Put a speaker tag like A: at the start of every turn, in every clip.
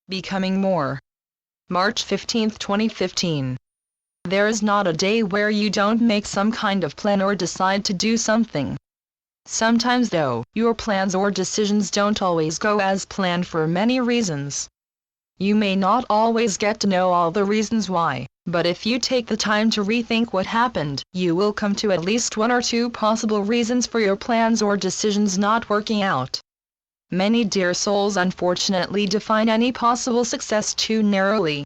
A: Becoming more. March 15, 2015. There is not a day where you don't make some kind of plan or decide to do something. Sometimes though, your plans or decisions don't always go as planned for many reasons. You may not always get to know all the reasons why, but if you take the time to rethink what happened, you will come to at least one or two possible reasons for your plans or decisions not working out. Many dear souls unfortunately define any possible success too narrowly.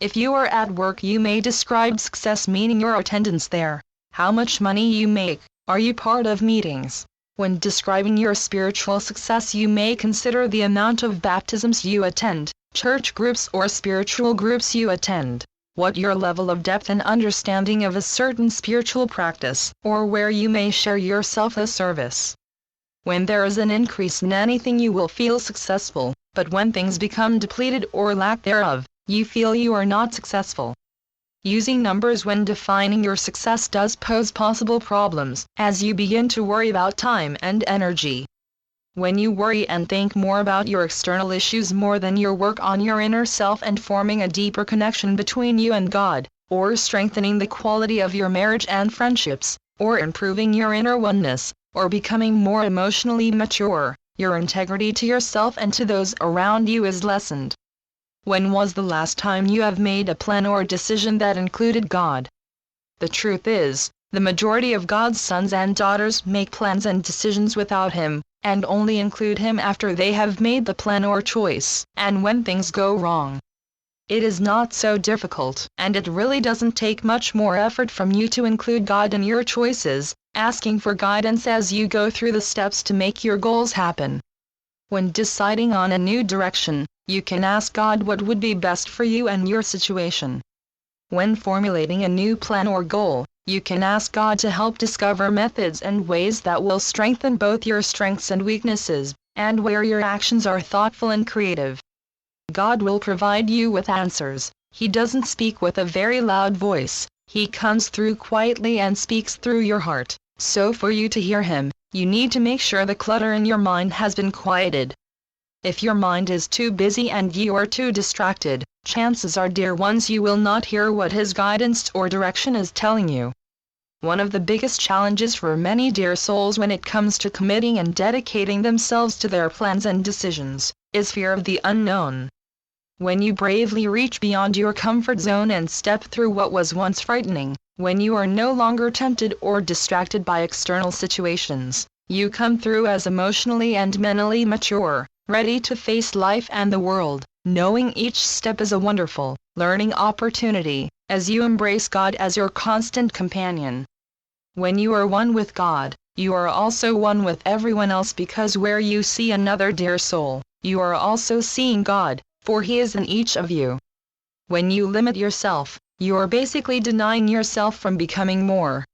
A: If you are at work, you may describe success meaning your attendance there, how much money you make, are you part of meetings. When describing your spiritual success, you may consider the amount of baptisms you attend, church groups or spiritual groups you attend, what your level of depth and understanding of a certain spiritual practice, or where you may share yourself a service. When there is an increase in anything, you will feel successful, but when things become depleted or lack thereof, you feel you are not successful. Using numbers when defining your success does pose possible problems, as you begin to worry about time and energy. When you worry and think more about your external issues more than your work on your inner self and forming a deeper connection between you and God, or strengthening the quality of your marriage and friendships, or improving your inner oneness, or becoming more emotionally mature, your integrity to yourself and to those around you is lessened. When was the last time you have made a plan or decision that included God? The truth is, the majority of God's sons and daughters make plans and decisions without Him, and only include Him after they have made the plan or choice, and when things go wrong. It is not so difficult, and it really doesn't take much more effort from you to include God in your choices, asking for guidance as you go through the steps to make your goals happen. When deciding on a new direction, you can ask God what would be best for you and your situation. When formulating a new plan or goal, you can ask God to help discover methods and ways that will strengthen both your strengths and weaknesses, and where your actions are thoughtful and creative. God will provide you with answers. He doesn't speak with a very loud voice, He comes through quietly and speaks through your heart. So for you to hear Him, you need to make sure the clutter in your mind has been quieted. If your mind is too busy and you are too distracted, chances are, dear ones, you will not hear what His guidance or direction is telling you. One of the biggest challenges for many dear souls when it comes to committing and dedicating themselves to their plans and decisions, is fear of the unknown. When you bravely reach beyond your comfort zone and step through what was once frightening, when you are no longer tempted or distracted by external situations, you come through as emotionally and mentally mature, ready to face life and the world, knowing each step is a wonderful, learning opportunity, as you embrace God as your constant companion. When you are one with God, you are also one with everyone else, because where you see another dear soul, you are also seeing God, for He is in each of you. When you limit yourself, you are basically denying yourself from becoming more.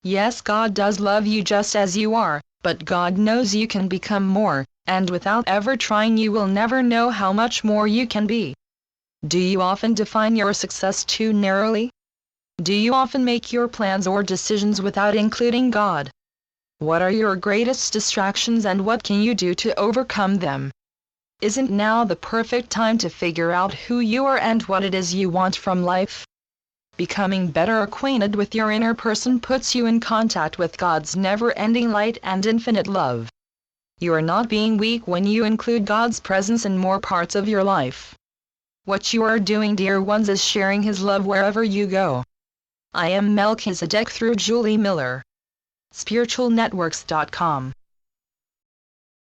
A: Yes, God does love you just as you are, but God knows you can become more, and without ever trying you will never know how much more you can be. Do you often define your success too narrowly? Do you often make your plans or decisions without including God? What are your greatest distractions and what can you do to overcome them? Isn't now the perfect time to figure out who you are and what it is you want from life? Becoming better acquainted with your inner person puts you in contact with God's never-ending light and infinite love. You are not being weak when you include God's presence in more parts of your life. What you are doing, dear ones, is sharing His love wherever you go. I am Melchizedek through Julie Miller. spiritualnetworks.com